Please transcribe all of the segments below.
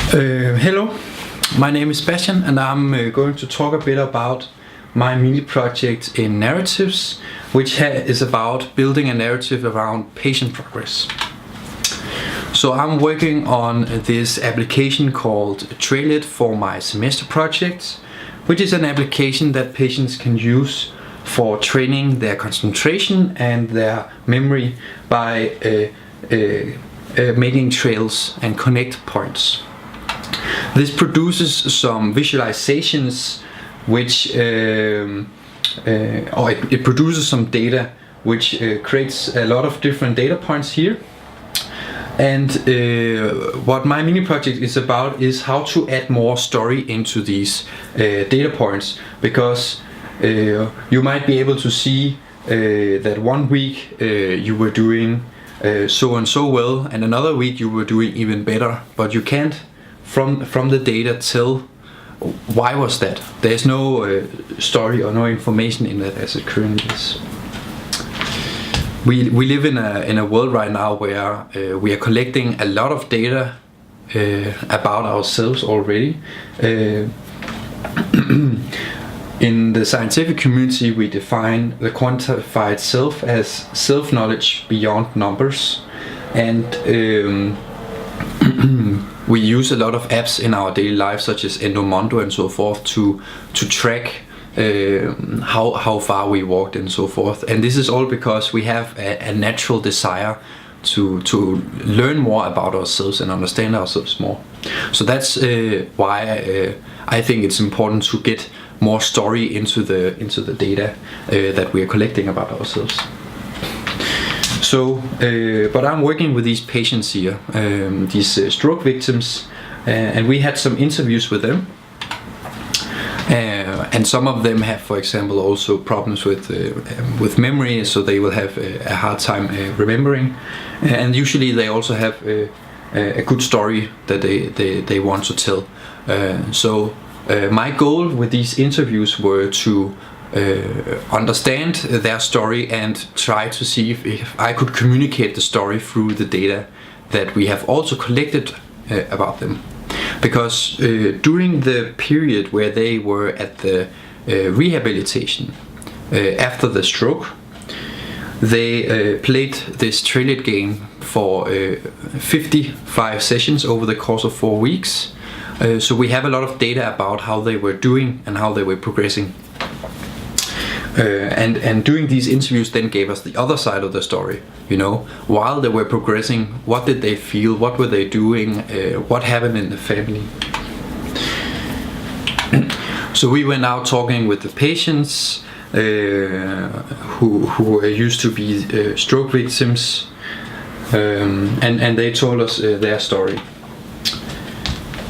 Hello, my name is Bastian and I'm going to talk a bit about my mini project in narratives, which is about building a narrative around patient progress. So I'm working on this application called Trailhead for my semester project, which is an application that patients can use for training their concentration and their memory by making trails and connect points. This produces some visualizations which it produces some data which creates a lot of different data points here. And what my mini project is about is how to add more story into these data points, because you might be able to see that one week you were doing so and so well, and another week you were doing even better, but you can't from the data tell why was that. There's no story or no information in that as it currently is. We live in a world right now where we are collecting a lot of data about ourselves already. In the scientific community, we define the quantified self as self-knowledge beyond numbers, and we use a lot of apps in our daily life, such as Endomondo and so forth, to track how far we walked and so forth. And this is all because we have a natural desire to learn more about ourselves and understand ourselves more. So that's why I think it's important to get more story into the data that we are collecting about ourselves. So, but I'm working with these patients here, these stroke victims, and we had some interviews with them. And some of them have, for example, also problems with memory, so they will have a hard time remembering. And usually they also have a good story that they want to tell. So my goal with these interviews were to understand their story and try to see if I could communicate the story through the data that we have also collected about them. Because during the period where they were at the rehabilitation after the stroke, they played this Trailhead game for 55 sessions over the course of 4 weeks. So we have a lot of data about how they were doing and how they were progressing. And doing these interviews then gave us the other side of the story. You know, while they were progressing, what did they feel? What were they doing? What happened in the family? So we were now talking with the patients who used to be stroke victims, and they told us their story.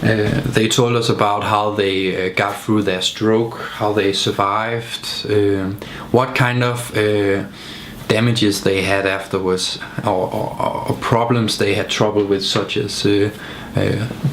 They told us about how they got through their stroke, how they survived, what kind of damages they had afterwards, or problems they had trouble with, such as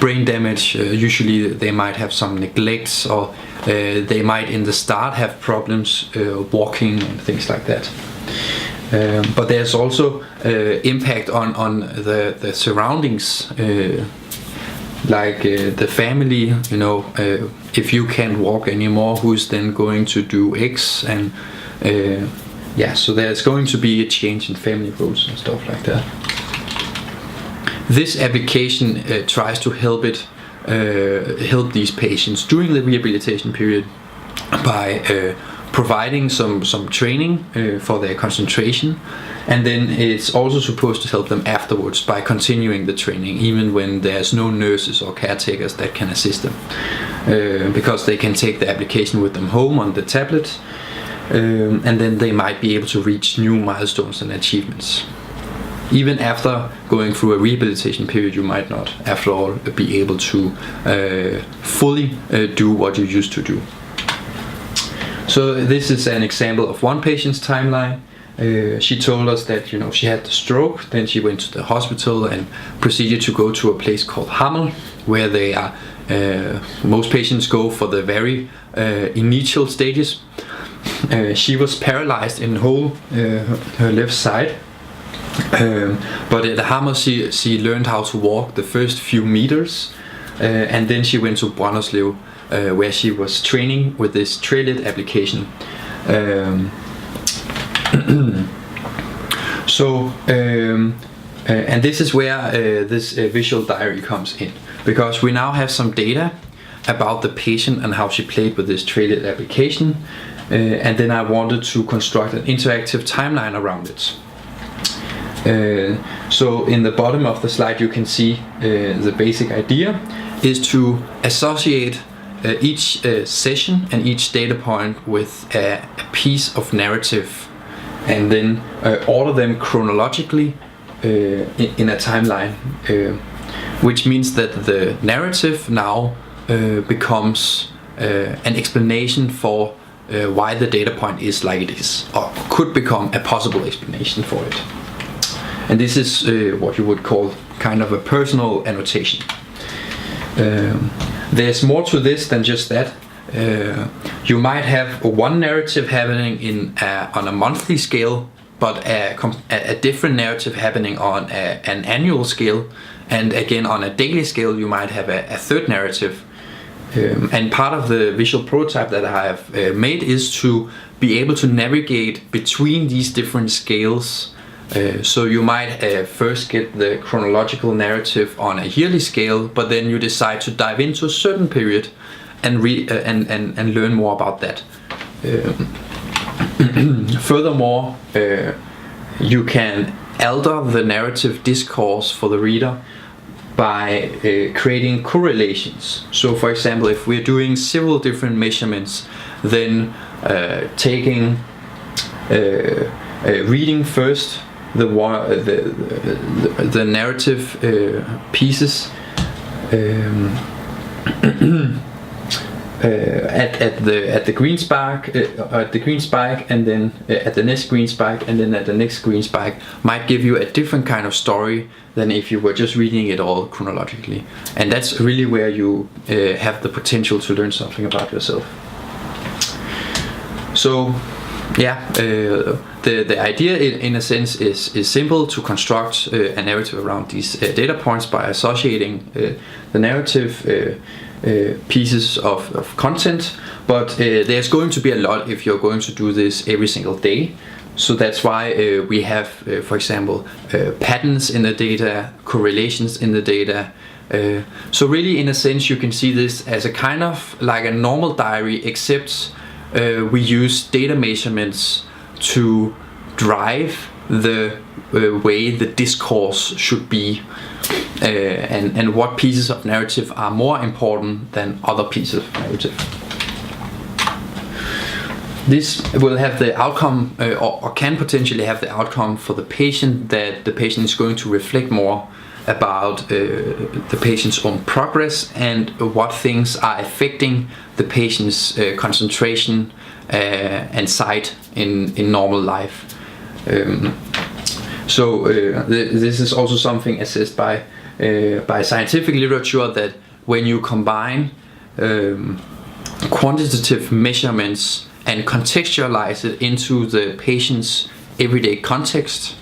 brain damage. Usually they might have some neglects, or they might in the start have problems walking and things like that. But there's also impact on the surroundings, like the family. You know, if you can't walk anymore, who's then going to do X? And yeah, so there's going to be a change in family roles and stuff like that. This application tries to help these patients during the rehabilitation period by providing some training for their concentration, and then it's also supposed to help them afterwards by continuing the training even when there's no nurses or caretakers that can assist them, because they can take the application with them home on the tablet, and then they might be able to reach new milestones and achievements. Even after going through a rehabilitation period, you might not, after all, be able to fully do what you used to do. So this is an example of one patient's timeline. She told us that, you know, she had the stroke, then she went to the hospital and proceeded to go to a place called Hamel, where they are most patients go for the very initial stages. She was paralyzed in her left side, but at Hamel she learned how to walk the first few meters, and then she went to Brønderslev, where she was training with this trailet application. And this is where this visual diary comes in, because we now have some data about the patient and how she played with this trailet application, and then I wanted to construct an interactive timeline around it. So in the bottom of the slide you can see the basic idea is to associate each session and each data point with a piece of narrative, and then order them chronologically in a timeline, which means that the narrative now becomes an explanation for why the data point is like it is, or could become a possible explanation for it. And this is what you would call kind of a personal annotation. There's more to this than just that. You might have one narrative happening on a monthly scale, but a different narrative happening on an annual scale, and again on a daily scale you might have a third narrative. And part of the visual prototype that I have made is to be able to navigate between these different scales. So you might first get the chronological narrative on a yearly scale, but then you decide to dive into a certain period and learn more about that. Furthermore, you can alter the narrative discourse for the reader by creating correlations. So for example, if we're doing several different measurements, then reading first the narrative pieces at the green spike, and then at the next green spike, and then at the next green spike, might give you a different kind of story than if you were just reading it all chronologically. And that's really where you have the potential to learn something about yourself. So yeah, the idea in a sense is simple: to construct a narrative around these data points by associating the narrative pieces of content, but there's going to be a lot if you're going to do this every single day. So that's why we have, for example, patterns in the data, correlations in the data. So really, in a sense, you can see this as a kind of like a normal diary, except we use data measurements to drive the way the discourse should be, and what pieces of narrative are more important than other pieces of narrative. This will have the outcome, or can potentially have the outcome for the patient, that the patient is going to reflect more about the patient's own progress and what things are affecting the patient's concentration and sight in normal life. This is also something assessed by scientific literature, that when you combine quantitative measurements and contextualize it into the patient's everyday context,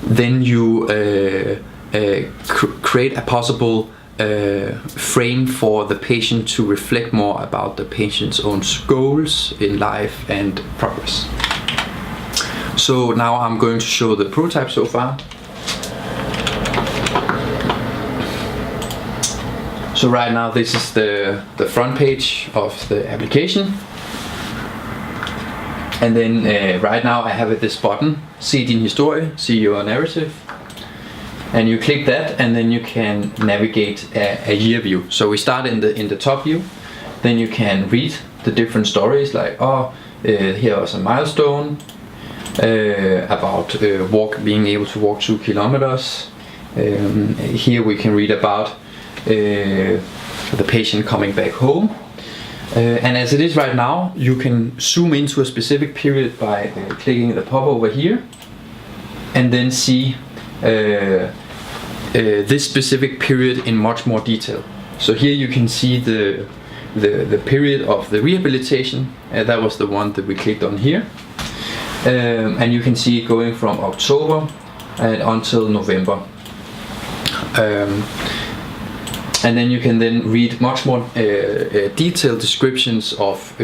then you create a possible frame for the patient to reflect more about the patient's own goals in life and progress. So now I'm going to show the prototype so far. So right now this is the front page of the application. And then right now I have this button, Se din historie, see your narrative. And you click that, and then you can navigate a year view. So we start in the top view. Then you can read the different stories, like here was a milestone about being able to walk 2 kilometers. Here we can read about the patient coming back home. And as it is right now, you can zoom into a specific period by clicking the pop over here, and then see this specific period in much more detail. So here you can see the period of the rehabilitation. That was the one that we clicked on here, and you can see it going from October until November. and then you can then read much more detailed descriptions of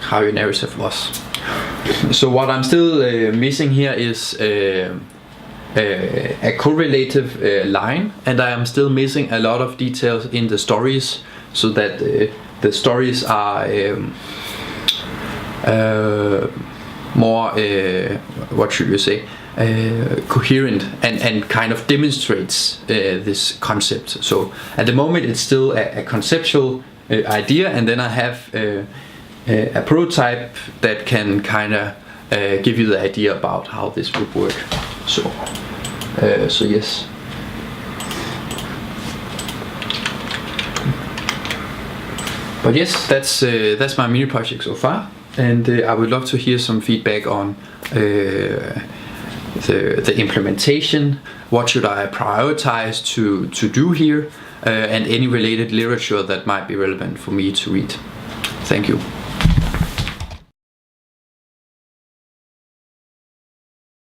how your narrative was. So what I'm still missing here is a correlative line, and I am still missing a lot of details in the stories, so that the stories are more what should you say, coherent and kind of demonstrates this concept. So at the moment it's still a conceptual idea, and then I have a prototype that can kind of give you the idea about how this would work. So yes. But yes, that's my mini project so far, and I would love to hear some feedback on the implementation. What should I prioritize to do here, and any related literature that might be relevant for me to read. Thank you.